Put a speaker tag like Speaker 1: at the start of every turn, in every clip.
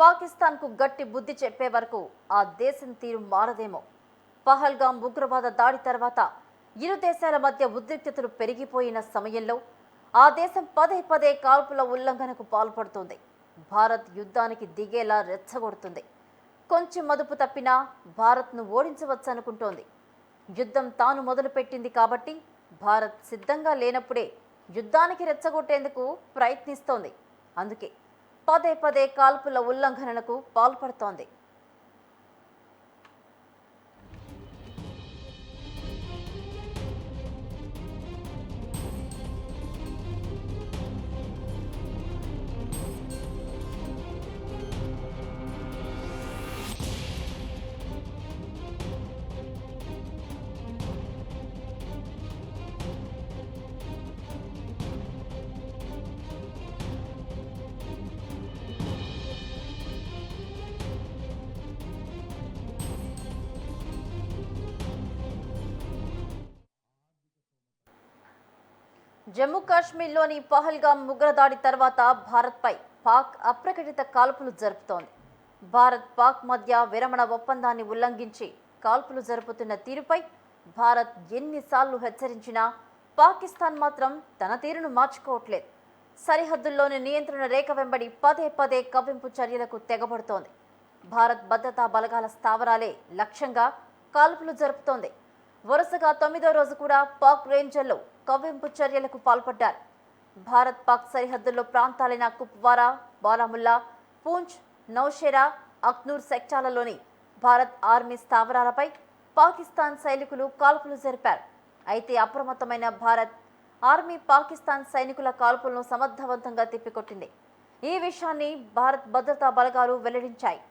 Speaker 1: పాకిస్తాన్కు గట్టి బుద్ధి చెప్పే వరకు ఆ దేశం తీరు మారదేమో. పహల్గాం ఉగ్రవాద దాడి తర్వాత ఇరు దేశాల మధ్య ఉద్రిక్తతలు పెరిగిపోయిన సమయంలో ఆ దేశం పదే పదే కాల్పుల ఉల్లంఘనకు పాల్పడుతోంది. భారత్ యుద్ధానికి దిగేలా రెచ్చగొడుతుంది. కొంచెం మదుపు తప్పినా భారత్ను ఓడించవచ్చనుకుంటోంది. యుద్ధం తాను మొదలుపెట్టింది కాబట్టి భారత్ సిద్ధంగా లేనప్పుడే యుద్ధానికి రెచ్చగొట్టేందుకు ప్రయత్నిస్తోంది. అందుకే పదే పదే కాల్పుల ఉల్లంఘనలకు పాల్పడుతోంది. జమ్మూ కాశ్మీర్లోని పహల్గాం ఉగ్రదాడి తర్వాత భారత్పై పాక్ అప్రకటిత కాల్పులు జరుపుతోంది. భారత్ పాక్ మధ్య విరమణ ఒప్పందాన్ని ఉల్లంఘించి కాల్పులు జరుపుతున్న తీరుపై భారత్ ఎన్నిసార్లు హెచ్చరించినా పాకిస్తాన్ మాత్రం తన తీరును మార్చుకోవట్లేదు. సరిహద్దుల్లోని నియంత్రణ రేఖ వెంబడి పదే పదే కవ్వింపు చర్యలకు తెగబడుతోంది. భారత్ భద్రతా బలగాల స్థావరాలే లక్ష్యంగా కాల్పులు జరుపుతోంది. వరుసగా 9వ రోజు కూడా పాక్ రేంజర్లు కవ్వింపు చర్యలకు పాల్పడ్డారు. భారత్ పాక్ సరిహద్దుల్లో ప్రాంతాలైన కుప్వారా, బారాముల్లా, పూంచ్, నౌషేరా, అఖ్నూర్ సెక్టార్లలోని భారత్ ఆర్మీ స్థావరాలపై పాకిస్తాన్ సైనికులు కాల్పులు జరిపారు. అయితే అప్రమత్తమైన భారత్ ఆర్మీ పాకిస్తాన్ సైనికుల కాల్పులను సమర్థవంతంగా తిప్పికొట్టింది. ఈ విషయాన్ని భారత్ భద్రతా బలగాలు వెల్లడించాయి.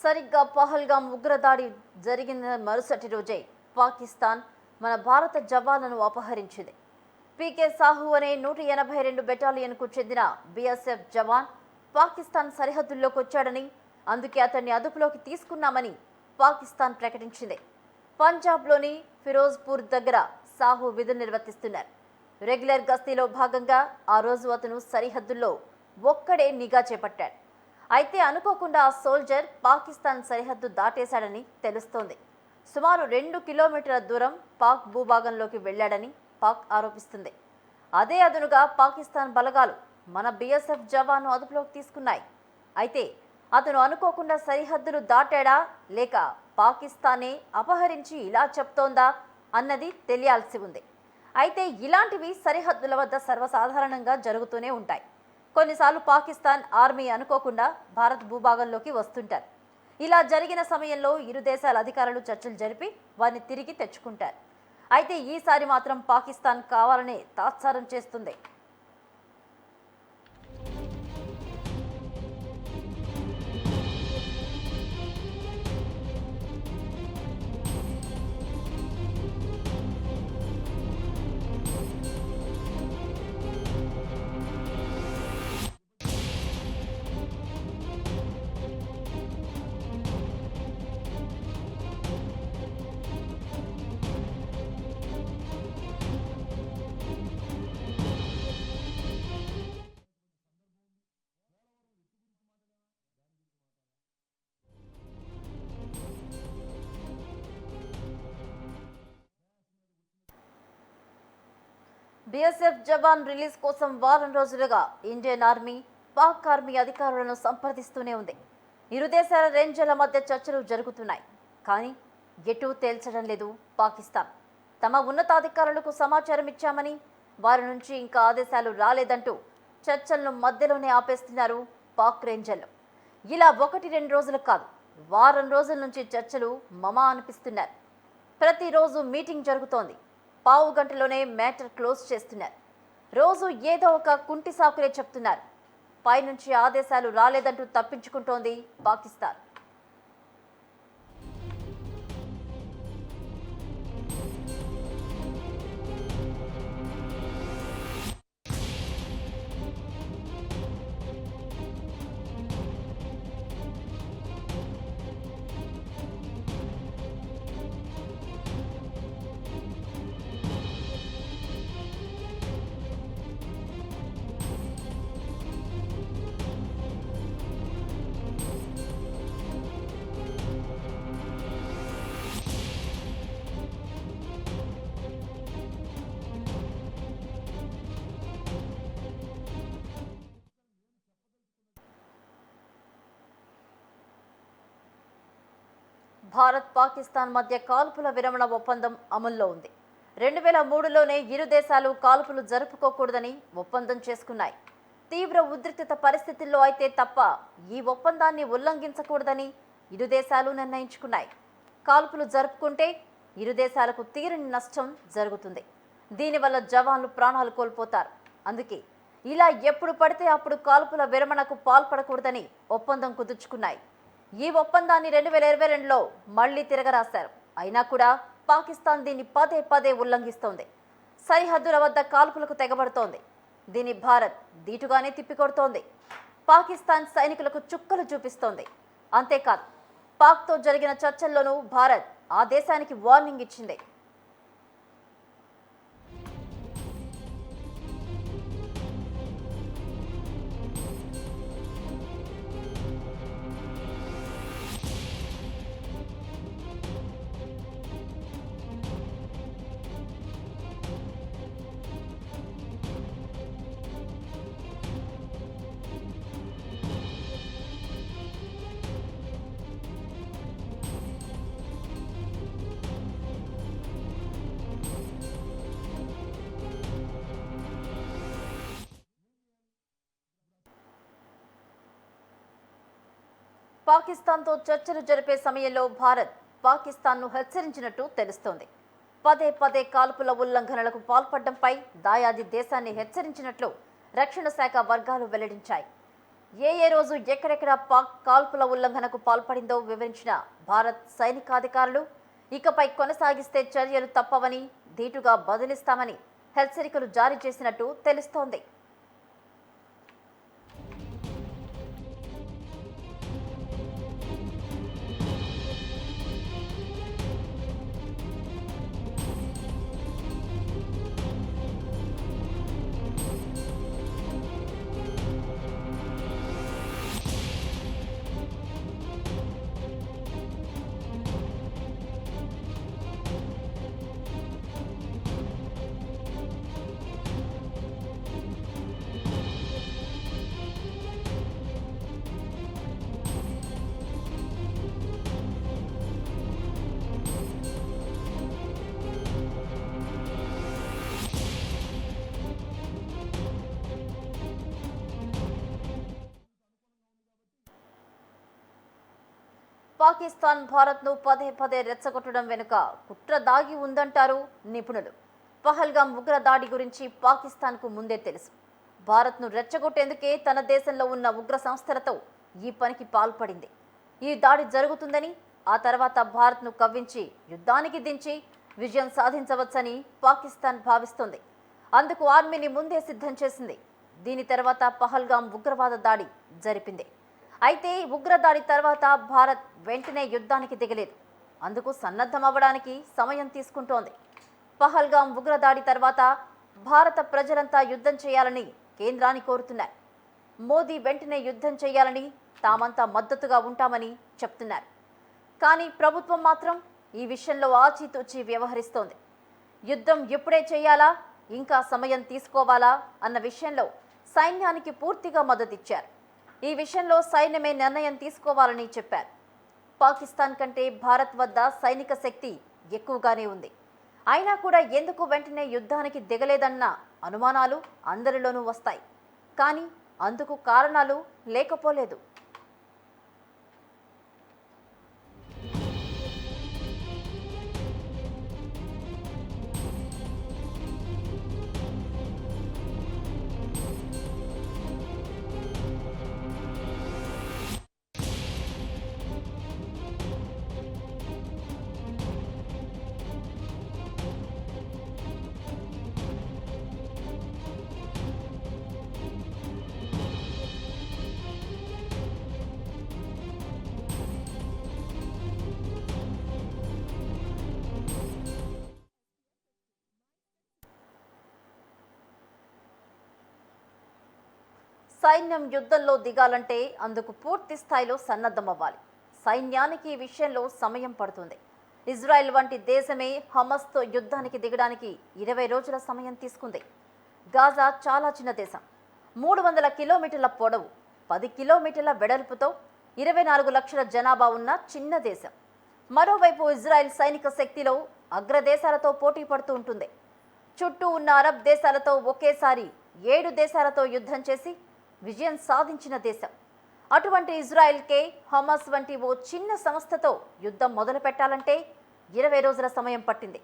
Speaker 1: సరిగ్గా పహల్గాం ఉగ్రదాడి జరిగిన మరుసటి రోజే పాకిస్తాన్ మన భారత జవాన్లను అపహరించింది. పీకే సాహు అనే 182 బెటాలియన్కు చెందిన బీఎస్ఎఫ్ జవాన్ పాకిస్తాన్ సరిహద్దుల్లోకి వచ్చాడని, అందుకే అతన్ని అదుపులోకి తీసుకున్నామని పాకిస్తాన్ ప్రకటించింది. పంజాబ్లోని ఫిరోజ్పూర్ దగ్గర సాహు విధులు నిర్వర్తిస్తున్నారు. రెగ్యులర్ గస్తీలో భాగంగా ఆ రోజు అతను సరిహద్దుల్లో ఒక్కడే నిఘా చేపట్టాడు. అయితే అనుకోకుండా ఆ సోల్జర్ పాకిస్తాన్ సరిహద్దు దాటేశాడని తెలుస్తోంది. సుమారు 2 కిలోమీటర్ల దూరం పాక్ భూభాగంలోకి వెళ్లాడని పాక్ ఆరోపిస్తుంది. అదే అదునుగా పాకిస్తాన్ బలగాలు మన బీఎస్ఎఫ్ జవాన్ను అదుపులోకి తీసుకున్నాయి. అయితే అతను అనుకోకుండా సరిహద్దులు దాటాడా లేక పాకిస్తానే అపహరించి ఇలా చెప్తోందా అన్నది తెలియాల్సి ఉంది. అయితే ఇలాంటివి సరిహద్దుల వద్ద సర్వసాధారణంగా జరుగుతూనే ఉంటాయి. కొన్నిసార్లు పాకిస్తాన్ ఆర్మీ అనుకోకుండా భారత్ భూభాగంలోకి వస్తుంటారు. ఇలా జరిగిన సమయంలో ఇరు దేశాల అధికారులు చర్చలు జరిపి వారిని తిరిగి తెచ్చుకుంటారు. అయితే ఈసారి మాత్రం పాకిస్తాన్ కావాలనే తాత్సారం చేస్తుంది. బీఎస్ఎఫ్ జవాన్ రిలీజ్ కోసం వారం రోజులుగా ఇండియన్ ఆర్మీ, పాక్ ఆర్మీ అధికారులను సంప్రదిస్తూనే ఉంది. ఇరు దేశాల రేంజర్ల మధ్య చర్చలు జరుగుతున్నాయి. కానీ ఎటూ తేల్చడం లేదు పాకిస్తాన్. తమ ఉన్నతాధికారులకు సమాచారం ఇచ్చామని, వారి నుంచి ఇంకా ఆదేశాలు రాలేదంటూ చర్చలను మధ్యలోనే ఆపేస్తున్నారు పాక్ రేంజర్లు. ఇలా 1-2 రోజులు కాదు, వారం రోజుల నుంచి చర్చలు మమా అనిపిస్తున్నారు. ప్రతిరోజు మీటింగ్ జరుగుతోంది. పావు గంటలోనే మ్యాటర్ క్లోజ్ చేస్తున్నారు. రోజు ఏదో ఒక కుంటి సాకులే చెప్తున్నారు. పైనుంచి ఆదేశాలు రాలేదంటూ తప్పించుకుంటోంది పాకిస్తాన్. భారత్ పాకిస్తాన్ మధ్య కాల్పుల విరమణ ఒప్పందం అమల్లో ఉంది. 2003లోనే ఇరు దేశాలు కాల్పులు జరుపుకోకూడదని ఒప్పందం చేసుకున్నాయి. తీవ్ర ఉద్రిక్తత పరిస్థితుల్లో అయితే తప్ప ఈ ఒప్పందాన్ని ఉల్లంఘించకూడదని ఇరు దేశాలు నిర్ణయించుకున్నాయి. కాల్పులు జరుపుకుంటే ఇరు దేశాలకు తీరని నష్టం జరుగుతుంది. దీనివల్ల జవాన్లు ప్రాణాలు కోల్పోతారు. అందుకే ఇలా ఎప్పుడు పడితే అప్పుడు కాల్పుల విరమణకు పాల్పడకూడదని ఒప్పందం కుదుర్చుకున్నాయి. ఈ ఒప్పందాన్ని 2022లో మళ్లీ తిరగరాశారు. అయినా కూడా పాకిస్తాన్ దీన్ని పదే పదే ఉల్లంఘిస్తోంది. సరిహద్దుల వద్ద కాల్పులకు తెగబడుతోంది. దీన్ని భారత్ దీటుగానే తిప్పికొడుతోంది. పాకిస్తాన్ సైనికులకు చుక్కలు చూపిస్తోంది. అంతేకాదు, పాక్తో జరిగిన చర్చల్లోనూ భారత్ ఆ దేశానికి వార్నింగ్ ఇచ్చింది. పాకిస్తాన్తో చర్చలు జరిపే సమయంలో భారత్ పాకిస్తాన్ను హెచ్చరించినట్టు తెలుస్తోంది. పదే పదే కాల్పుల ఉల్లంఘనలకు పాల్పడడంపై దాయాది దేశాన్ని హెచ్చరించినట్లు రక్షణ శాఖ వర్గాలు వెల్లడించాయి. ఏ రోజు ఎక్కడెక్కడ పాక్ కాల్పుల ఉల్లంఘనకు పాల్పడిందో వివరించిన భారత్ సైనికాధికారులు ఇకపై కొనసాగిస్తే చర్యలు తప్పవని, ధీటుగా బదిలిస్తామని హెచ్చరికలు జారీ చేసినట్టు తెలుస్తోంది. పాకిస్తాన్ భారత్ను పదే పదే రెచ్చగొట్టడం వెనుక కుట్ర దాగి ఉందంటారు నిపుణులు. పహల్గాం ఉగ్ర దాడి గురించి పాకిస్తాన్కు ముందే తెలుసు. భారత్ను రెచ్చగొట్టేందుకే తన దేశంలో ఉన్న ఉగ్ర సంస్థలతో ఈ పనికి పాల్పడింది. ఈ దాడి జరుగుతుందని, ఆ తర్వాత భారత్ను కవ్వించి యుద్ధానికి దించి విజయం సాధించవచ్చని పాకిస్తాన్ భావిస్తోంది. అందుకు ఆర్మీని ముందే సిద్ధం చేసింది. దీని తర్వాత పహల్గాం ఉగ్రవాద దాడి జరిపింది. అయితే ఉగ్రదాడి తర్వాత భారత్ వెంటనే యుద్ధానికి దిగలేదు. అందుకు సన్నద్ధం అవ్వడానికి సమయం తీసుకుంటోంది. పహల్గాం ఉగ్రదాడి తర్వాత భారత ప్రజలంతా యుద్ధం చేయాలని కేంద్రాన్ని కోరుతున్నారు. మోదీ వెంటనే యుద్ధం చేయాలని, తామంతా మద్దతుగా ఉంటామని చెప్తున్నారు. కానీ ప్రభుత్వం మాత్రం ఈ విషయంలో ఆచితూచి వ్యవహరిస్తోంది. యుద్ధం ఎప్పుడే చేయాలా, ఇంకా సమయం తీసుకోవాలా అన్న విషయంలో సైన్యానికి పూర్తిగా మద్దతిచ్చారు. ఈ విషయంలో సైన్యమే నిర్ణయం తీసుకోవాలని చెప్పారు. పాకిస్తాన్ కంటే భారత్ వద్ద సైనిక శక్తి ఎక్కువగానే ఉంది. అయినా కూడా ఎందుకు వెంటనే యుద్ధానికి దిగలేదన్న అనుమానాలు అందరిలోనూ వస్తాయి. కానీ అందుకు కారణాలు లేకపోలేదు. సైన్యం యుద్ధంలో దిగాలంటే అందుకు పూర్తి స్థాయిలో సన్నద్ధమవ్వాలి. సైన్యానికి ఈ విషయంలో సమయం పడుతుంది. ఇజ్రాయెల్ వంటి దేశమే హమస్తో యుద్ధానికి దిగడానికి 20 రోజుల సమయం తీసుకుంది. గాజా చాలా చిన్న దేశం. 300 కిలోమీటర్ల పొడవు, 10 కిలోమీటర్ల వెడల్పుతో 24 లక్షల జనాభా ఉన్న చిన్న దేశం. మరోవైపు ఇజ్రాయెల్ సైనిక శక్తిలో అగ్రదేశాలతో పోటీ పడుతూ ఉంటుంది. చుట్టూ ఉన్న అరబ్ దేశాలతో ఒకేసారి 7 దేశాలతో యుద్ధం చేసి విజయం సాధించిన దేశం. అటువంటి ఇజ్రాయెల్కే హమాస్ వంటి ఓ చిన్న సంస్థతో యుద్ధం మొదలు పెట్టాలంటే 20 రోజుల సమయం పట్టింది.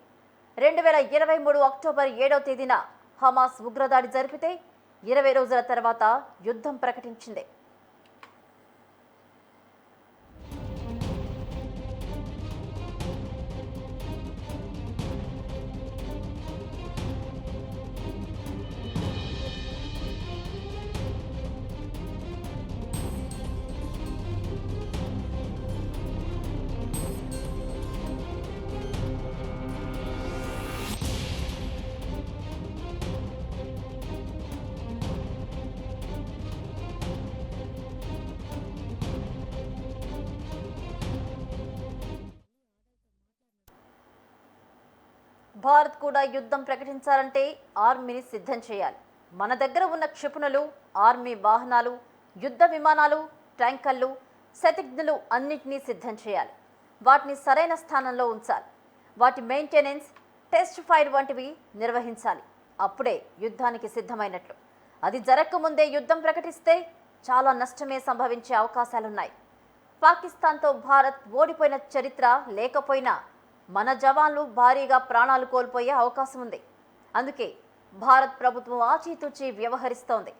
Speaker 1: 2023 అక్టోబర్ 7వ తేదీన హమాస్ ఉగ్రదాడి జరిపితే 20 రోజుల తర్వాత యుద్ధం ప్రకటించింది. భారత్ కూడా యుద్ధం ప్రకటించాలంటే ఆర్మీని సిద్ధం చేయాలి. మన దగ్గర ఉన్న క్షిపణులు, ఆర్మీ వాహనాలు, యుద్ధ విమానాలు, ట్యాంకర్లు, శతఘ్నులు అన్నింటినీ సిద్ధం చేయాలి. వాటిని సరైన స్థానంలో ఉంచాలి. వాటి మెయింటెనెన్స్, టెస్ట్ ఫైర్ వంటివి నిర్వహించాలి. అప్పుడే యుద్ధానికి సిద్ధమైనట్లు. అది జరగకముందే యుద్ధం ప్రకటిస్తే చాలా నష్టమే సంభవించే అవకాశాలున్నాయి. పాకిస్తాన్తో భారత్ ఓడిపోయిన చరిత్ర లేకపోయినా మన జవాన్లు భారీగా ప్రాణాలు కోల్పోయే అవకాశం ఉంది. అందుకే భారత్ ప్రభుత్వం ఆచితూచి వ్యవహరిస్తోంది.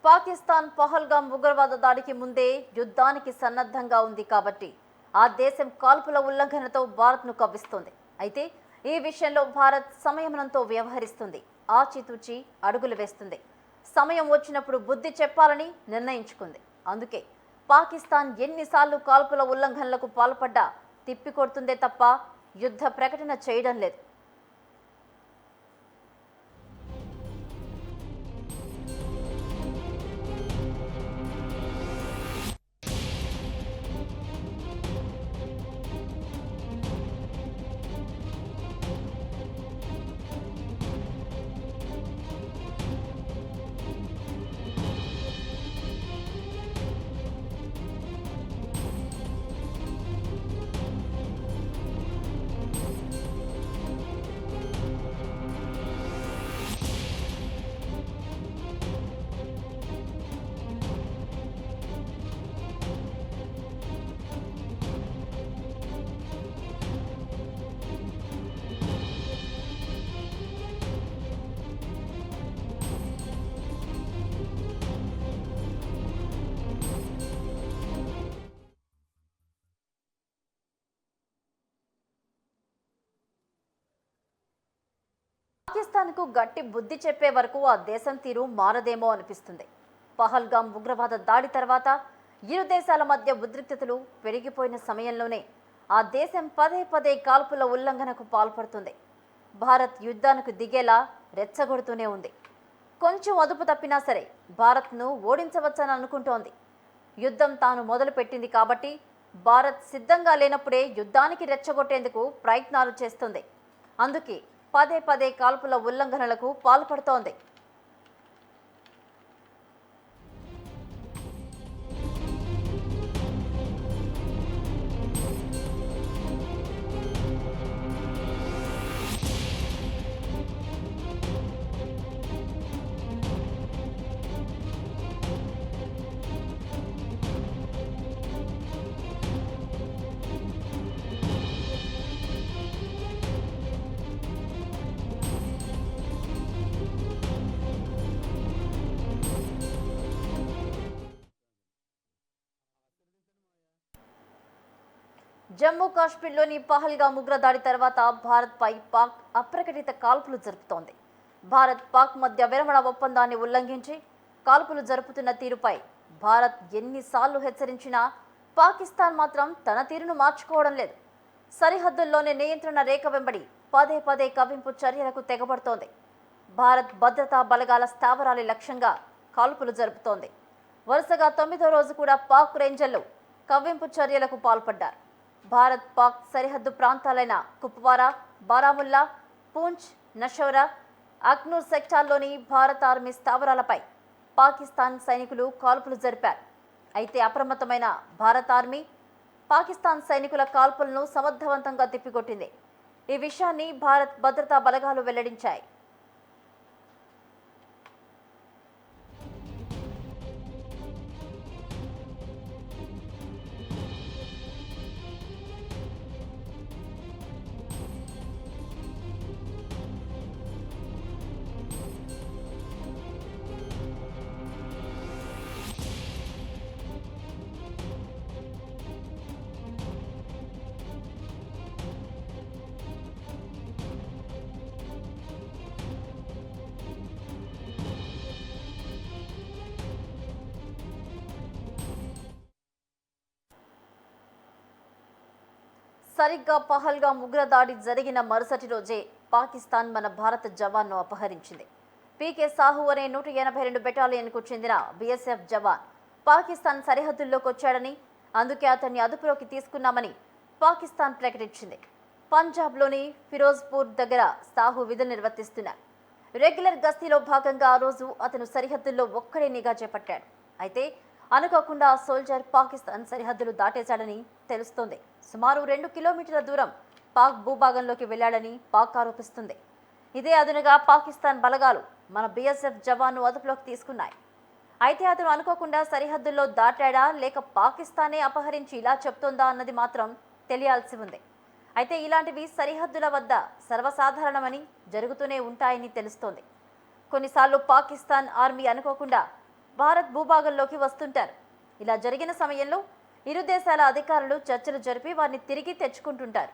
Speaker 1: పాకిస్తాన్ పహల్గాం ఉగ్రవాద దాడికి ముందే యుద్ధానికి సన్నద్ధంగా ఉంది కాబట్టి ఆ దేశం కాల్పుల ఉల్లంఘనతో భారత్ను కవ్విస్తోంది. అయితే ఈ విషయంలో భారత్ సంయమనంతో వ్యవహరిస్తుంది. ఆచితూచి అడుగులు వేస్తుంది. సమయం వచ్చినప్పుడు బుద్ధి చెప్పాలని నిర్ణయించుకుంది. అందుకే పాకిస్తాన్ ఎన్నిసార్లు కాల్పుల ఉల్లంఘనలకు పాల్పడ్డా తిప్పికొడుతుందే తప్ప యుద్ధ ప్రకటన చేయడం లేదు. పాకిస్తాన్కు గట్టి బుద్ధి చెప్పే వరకు ఆ దేశం తీరు మారదేమో అనిపిస్తుంది. పహల్గాం ఉగ్రవాద దాడి తర్వాత ఇరు దేశాల మధ్య ఉద్రిక్తతలు పెరిగిపోయిన సమయంలోనే ఆ దేశం పదే పదే కాల్పుల ఉల్లంఘనకు పాల్పడుతుంది. భారత్ యుద్ధానికి దిగేలా రెచ్చగొడుతూనే ఉంది. కొంచెం అదుపు తప్పినా సరే భారత్ను ఓడించవచ్చని అనుకుంటోంది. యుద్ధం తాను మొదలుపెట్టింది కాబట్టి భారత్ సిద్ధంగా లేనప్పుడే యుద్ధానికి రెచ్చగొట్టేందుకు ప్రయత్నాలు చేస్తుంది. అందుకే పదే పదే కాల్పుల ఉల్లంఘనలకు పాల్పడుతోంది. జమ్మూ కాశ్మీర్లోని పహల్గామ్ ఉగ్రదాడి తర్వాత భారత్పై పాక్ అప్రకటిత కాల్పులు జరుపుతోంది. భారత్ పాక్ మధ్య విరమణ ఒప్పందాన్ని ఉల్లంఘించి కాల్పులు జరుపుతున్న తీరుపై భారత్ ఎన్నిసార్లు హెచ్చరించినా పాకిస్తాన్ మాత్రం తన తీరును మార్చుకోవడం లేదు. సరిహద్దుల్లోని నియంత్రణ రేఖ వెంబడి పదే పదే కవ్వింపు చర్యలకు తెగబడుతోంది. భారత్ భద్రతా బలగాల స్థావరాల లక్ష్యంగా కాల్పులు జరుపుతోంది. వరుసగా 9వ రోజు కూడా పాక్ రేంజర్లు కవ్వింపు చర్యలకు పాల్పడ్డారు. భారత్ పాక్ సరిహద్దు ప్రాంతాలైన కుప్వారా, బారాముల్లా, పూంచ్, నషౌరా, అఖ్నూర్ సెక్టార్లోని భారత ఆర్మీ స్థావరాలపై పాకిస్తాన్ సైనికులు కాల్పులు జరిపారు. అయితే అప్రమత్తమైన భారత ఆర్మీ పాకిస్తాన్ సైనికుల కాల్పులను సమర్థవంతంగా తిప్పికొట్టింది. ఈ విషయాన్ని భారత్ భద్రతా బలగాలు వెల్లడించాయి. సరిగ్గా పహల్గామ్ ఉగ్రదాడి జరిగిన మరుసటి రోజే పాకిస్తాన్ మన భారత జవాన్ను అపహరించింది. పీకే సాహు అనే 182 బెటాలియన్కు చెందిన బీఎస్ఎఫ్ జవాన్ పాకిస్తాన్ సరిహద్దుల్లోకి వచ్చాడని, అందుకే అతన్ని అదుపులోకి తీసుకున్నామని పాకిస్తాన్ ప్రకటించింది. పంజాబ్లోని ఫిరోజ్పూర్ దగ్గర సాహు విధులు నిర్వర్తిస్తున్నారు. రెగ్యులర్ గస్తీలో భాగంగా ఆ రోజు అతను సరిహద్దుల్లో ఒక్కడే నిఘా చేపట్టాడు. అయితే అనుకోకుండా ఆ సోల్జర్ పాకిస్తాన్ సరిహద్దులు దాటేశాడని తెలుస్తోంది. సుమారు 2 కిలోమీటర్ల దూరం పాక్ భూభాగంలోకి వెళ్లాడని పాక్ ఆరోపిస్తుంది. ఇదే అదునుగా పాకిస్తాన్ బలగాలు మన బీఎస్ఎఫ్ జవాన్ను అదుపులోకి తీసుకున్నాయి. అయితే అతను అనుకోకుండా సరిహద్దుల్లో దాటాడా లేక పాకిస్తానే అపహరించి ఇలా చెప్తోందా అన్నది మాత్రం తెలియాల్సి ఉంది. అయితే ఇలాంటివి సరిహద్దుల వద్ద సర్వసాధారణమని జరుగుతూనే ఉంటాయని తెలుస్తోంది. కొన్నిసార్లు పాకిస్తాన్ ఆర్మీ అనుకోకుండా భారత్ భూభాగంలోకి వస్తుంటారు. ఇలా జరిగిన సమయంలో ఇరు దేశాల అధికారులు చర్చలు జరిపి వారిని తిరిగి తెచ్చుకుంటుంటారు.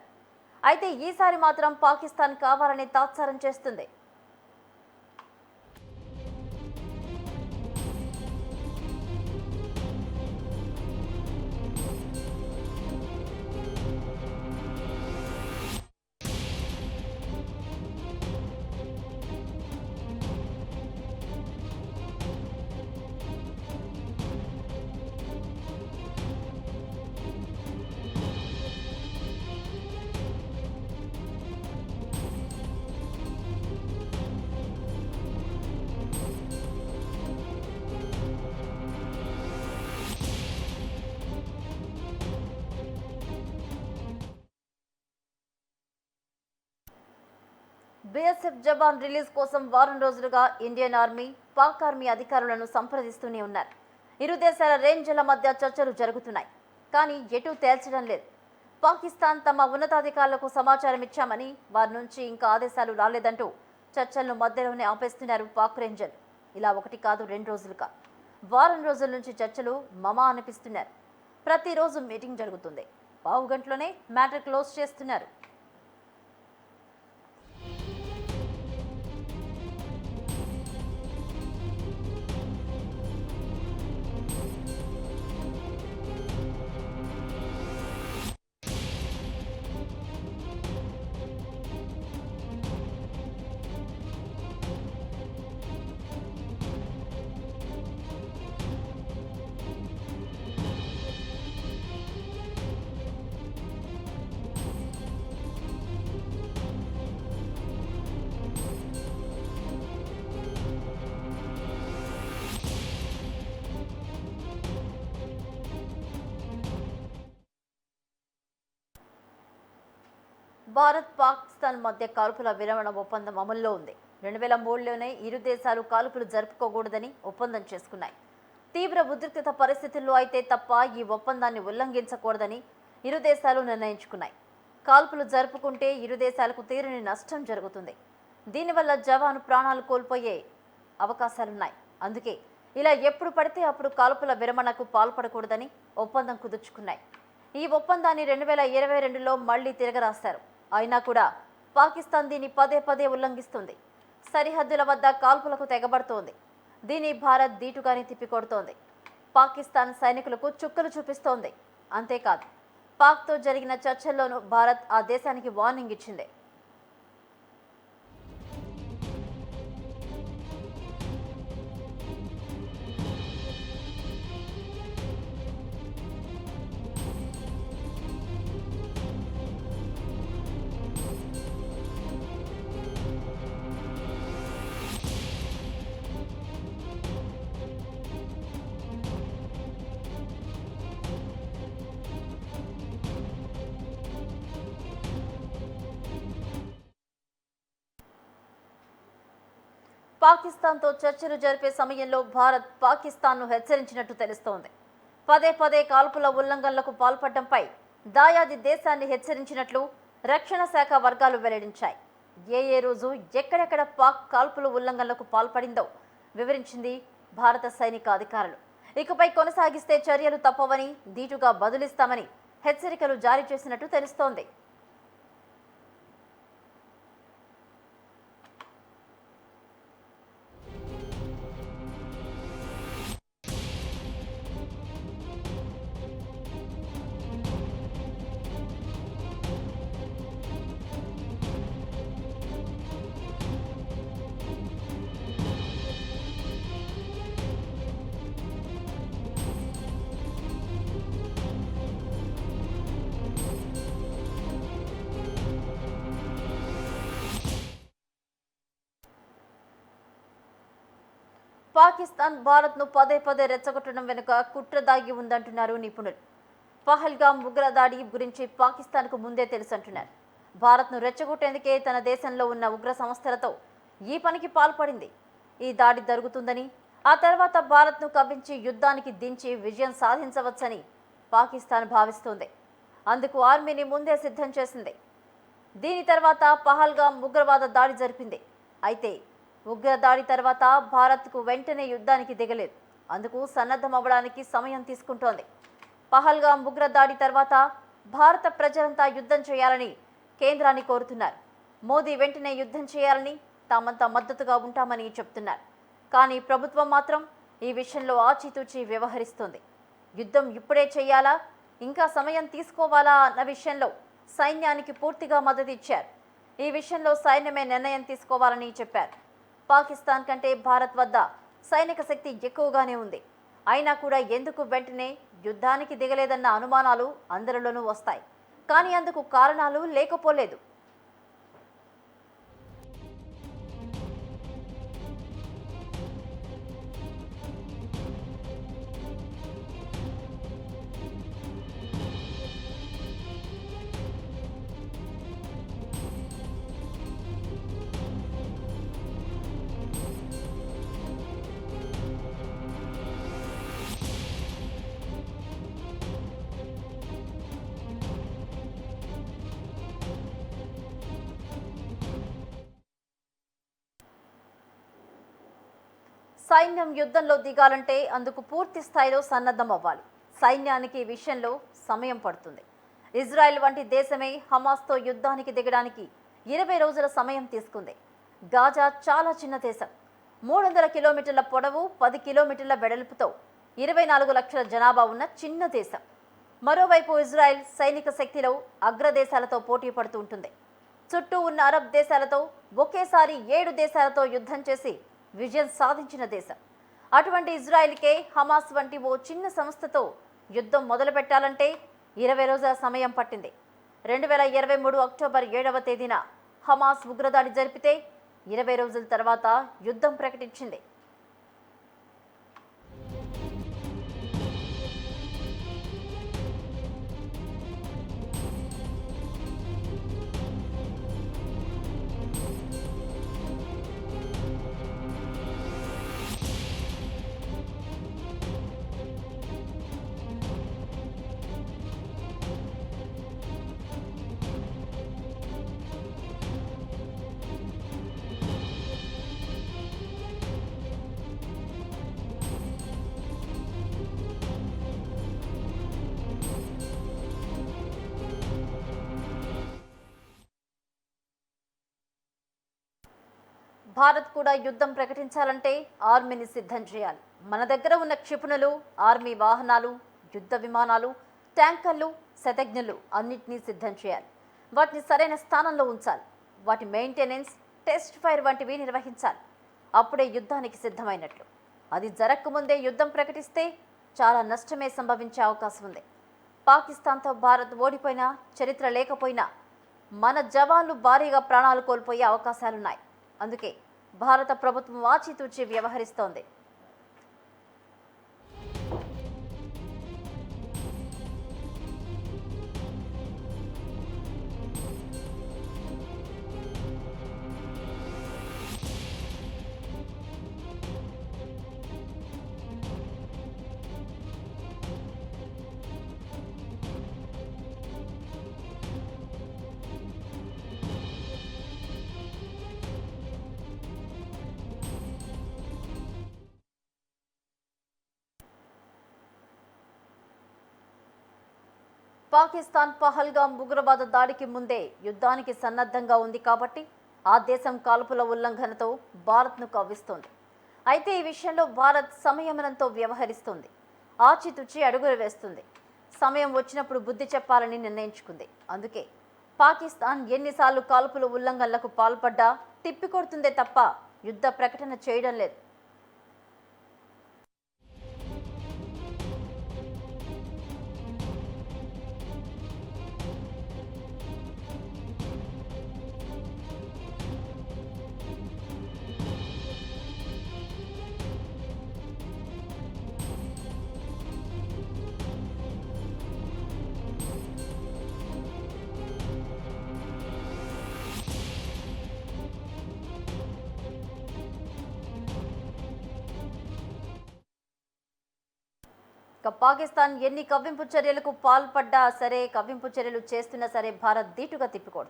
Speaker 1: అయితే ఈసారి మాత్రం పాకిస్తాన్ కావాలని తాత్సారం చేస్తుంది. బీఎస్ఎఫ్ జవాన్ రిలీజ్ కోసం వారం రోజులుగా ఇండియన్ ఆర్మీ, పాక్ ఆర్మీ అధికారులను సంప్రదిస్తూనే ఉన్నారు. ఇరు దేశాల రేంజ్ల మధ్య చర్చలు జరుగుతున్నాయి. కానీ ఎటూ తేల్చడం లేదు. పాకిస్తాన్ తమ ఉన్నతాధికారులకు సమాచారం ఇచ్చామని, వారి నుంచి ఇంకా ఆదేశాలు రాలేదంటూ చర్చలను మధ్యలోనే ఆపేస్తున్నారు పాక్ రేంజర్లు. ఇలా 1 కాదు 2 రోజులుగా వారం రోజుల నుంచి చర్చలు మమా అనిపిస్తున్నారు. ప్రతిరోజు మీటింగ్ జరుగుతుంది. పావు గంటలోనే మ్యాటర్ క్లోజ్ చేస్తున్నారు. భారత్ పాకిస్తాన్ మధ్య కాల్పుల విరమణ ఒప్పందం అమల్లో ఉంది. 2003లోనే ఇరు దేశాలు కాల్పులు జరుపుకోకూడదని ఒప్పందం చేసుకున్నాయి. తీవ్ర ఉద్రిక్తత పరిస్థితుల్లో అయితే తప్ప ఈ ఒప్పందాన్ని ఉల్లంఘించకూడదని ఇరు దేశాలు నిర్ణయించుకున్నాయి. కాల్పులు జరుపుకుంటే ఇరు దేశాలకు తీరని నష్టం జరుగుతుంది. దీనివల్ల జవాను ప్రాణాలు కోల్పోయే అవకాశాలున్నాయి. అందుకే ఇలా ఎప్పుడు పడితే అప్పుడు కాల్పుల విరమణకు పాల్పడకూడదని ఒప్పందం కుదుర్చుకున్నాయి. ఈ ఒప్పందాన్ని 2022లో మళ్లీ తిరగరాశారు. అయినా కూడా పాకిస్తాన్ దీన్ని పదే పదే ఉల్లంఘిస్తుంది. సరిహద్దుల వద్ద కాల్పులకు తెగబడుతోంది. దీన్ని భారత్ దీటుగానే తిప్పికొడుతోంది. పాకిస్తాన్ సైనికులకు చుక్కలు చూపిస్తోంది. అంతేకాదు, పాక్తో జరిగిన చర్చల్లోనూ భారత్ ఆ దేశానికి వార్నింగ్ ఇచ్చింది. పాకిస్తాన్తో చర్చలు జరిపే సమయంలో భారత్ పాకిస్తాన్ను హెచ్చరించినట్టు తెలుస్తోంది. పదే పదే కాల్పుల ఉల్లంఘనలకు పాల్పడడంపై దాయాది దేశాన్ని హెచ్చరించినట్లు రక్షణ శాఖ వర్గాలు వెల్లడించాయి. ఏ రోజు ఎక్కడెక్కడ పాక్ కాల్పుల ఉల్లంఘనలకు పాల్పడిందో వివరించింది భారత సైనిక అధికారులు. ఇకపై కొనసాగిస్తే చర్యలు తప్పవని, దీటుగా బదులిస్తామని హెచ్చరికలు జారీ చేసినట్టు తెలుస్తోంది. పాకిస్తాన్ భారత్ను పదే పదే రెచ్చగొట్టడం వెనుక కుట్ర దాగి ఉందంటున్నారు నిపుణులు. పహల్గామ్ ఉగ్రదాడి గురించి పాకిస్తాన్కు ముందే తెలుసంటున్నారు. భారత్ను రెచ్చగొట్టేందుకే తన దేశంలో ఉన్న ఉగ్ర సంస్థలతో ఈ పనికి పాల్పడింది. ఈ దాడి జరుగుతుందని, ఆ తర్వాత భారత్ను కవ్వించి యుద్ధానికి దించి విజయం సాధించవచ్చని పాకిస్తాన్ భావిస్తోంది. అందుకు ఆర్మీని ముందే సిద్ధం చేసింది. దీని తర్వాత పహల్గామ్ ఉగ్రవాద దాడి జరిపింది. అయితే ఉగ్రదాడి తర్వాత భారత్కు వెంటనే యుద్ధానికి దిగలేదు. అందుకు సన్నద్ధం అవ్వడానికి సమయం తీసుకుంటోంది. పహల్గామ్ ఉగ్రదాడి తర్వాత భారత ప్రజలంతా యుద్ధం చేయాలని కేంద్రాన్ని కోరుతున్నారు. మోదీ వెంటనే యుద్ధం చేయాలని, తామంతా మద్దతుగా ఉంటామని చెప్తున్నారు. కానీ ప్రభుత్వం మాత్రం ఈ విషయంలో ఆచితూచి వ్యవహరిస్తోంది. యుద్ధం ఇప్పుడే చేయాలా, ఇంకా సమయం తీసుకోవాలా అన్న విషయంలో సైన్యానికి పూర్తిగా మద్దతు ఇచ్చారు. ఈ విషయంలో సైన్యమే నిర్ణయం తీసుకోవాలని చెప్పారు. పాకిస్తాన్ కంటే భారత్ వద్ద సైనిక శక్తి ఎక్కువగానే ఉంది. అయినా కూడా ఎందుకు వెంటనే యుద్ధానికి దిగలేదన్న అనుమానాలు అందరిలోనూ వస్తాయి. కానీ అందుకు కారణాలు లేకపోలేదు. సైన్యం యుద్ధంలో దిగాలంటే అందుకు పూర్తి స్థాయిలో సన్నద్ధం అవ్వాలి. సైన్యానికి ఈ విషయంలో సమయం పడుతుంది. ఇజ్రాయెల్ వంటి దేశమే హమాస్తో యుద్ధానికి దిగడానికి 20 రోజుల సమయం తీసుకుంది. గాజా చాలా చిన్న దేశం. 300 కిలోమీటర్ల పొడవు, 10 కిలోమీటర్ల వెడల్పుతో 24 లక్షల జనాభా ఉన్న చిన్న దేశం. మరోవైపు ఇజ్రాయెల్ సైనిక శక్తిలో అగ్రదేశాలతో పోటీ పడుతూ ఉంటుంది. చుట్టూ ఉన్న అరబ్ దేశాలతో ఒకేసారి 7 దేశాలతో యుద్ధం చేసి విజయం సాధించిన దేశం. అటువంటి ఇజ్రాయెల్కే హమాస్ వంటి ఓ చిన్న సంస్థతో యుద్ధం మొదలు పెట్టాలంటే 20 రోజుల సమయం పట్టింది. 2023 అక్టోబర్ 7వ తేదీన హమాస్ ఉగ్రదాడి జరిపితే 20 రోజుల తర్వాత యుద్ధం ప్రకటించింది. భారత్ కూడా యుద్ధం ప్రకటించాలంటే ఆర్మీని సిద్ధం చేయాలి. మన దగ్గర ఉన్న క్షిపణులు, ఆర్మీ వాహనాలు, యుద్ధ విమానాలు, ట్యాంకర్లు, శతజ్ఞులు అన్నింటినీ సిద్ధం చేయాలి. వాటిని సరైన స్థానంలో ఉంచాలి. వాటి మెయింటెనెన్స్, టెస్ట్ ఫైర్ వంటివి నిర్వహించాలి. అప్పుడే యుద్ధానికి సిద్ధమైనట్లు. అది జరగకముందే యుద్ధం ప్రకటిస్తే చాలా నష్టమే సంభవించే అవకాశం ఉంది. పాకిస్తాన్తో భారత్ ఓడిపోయినా, చరిత్ర లేకపోయినా మన జవాన్లు భారీగా ప్రాణాలు కోల్పోయే అవకాశాలున్నాయి. అందుకే భారత ప్రభుత్వం ఆచితూచి వ్యవహరిస్తోంది. పాకిస్తాన్ పహల్గాం ఉగ్రవాద దాడికి ముందే యుద్ధానికి సన్నద్ధంగా ఉంది కాబట్టి ఆ దేశం కాల్పుల ఉల్లంఘనతో భారత్ను కవ్విస్తోంది. అయితే ఈ విషయంలో భారత్ సంయమనంతో వ్యవహరిస్తుంది. ఆచితూచి అడుగులు వేస్తుంది. సమయం వచ్చినప్పుడు బుద్ధి చెప్పాలని నిర్ణయించుకుంది. అందుకే పాకిస్తాన్ ఎన్నిసార్లు కాల్పుల ఉల్లంఘనలకు పాల్పడ్డా తిప్పికొడుతుందే తప్ప యుద్ధ ప్రకటన చేయడం లేదు. పాకిస్తాన్ ఎన్ని కవ్వింపు చర్యలకు పాల్పడ్డా సరే, కవ్వింపు చర్యలు చేస్తున్నా సరే భారత్ ధీటుగా తిప్పికొడుతుంది.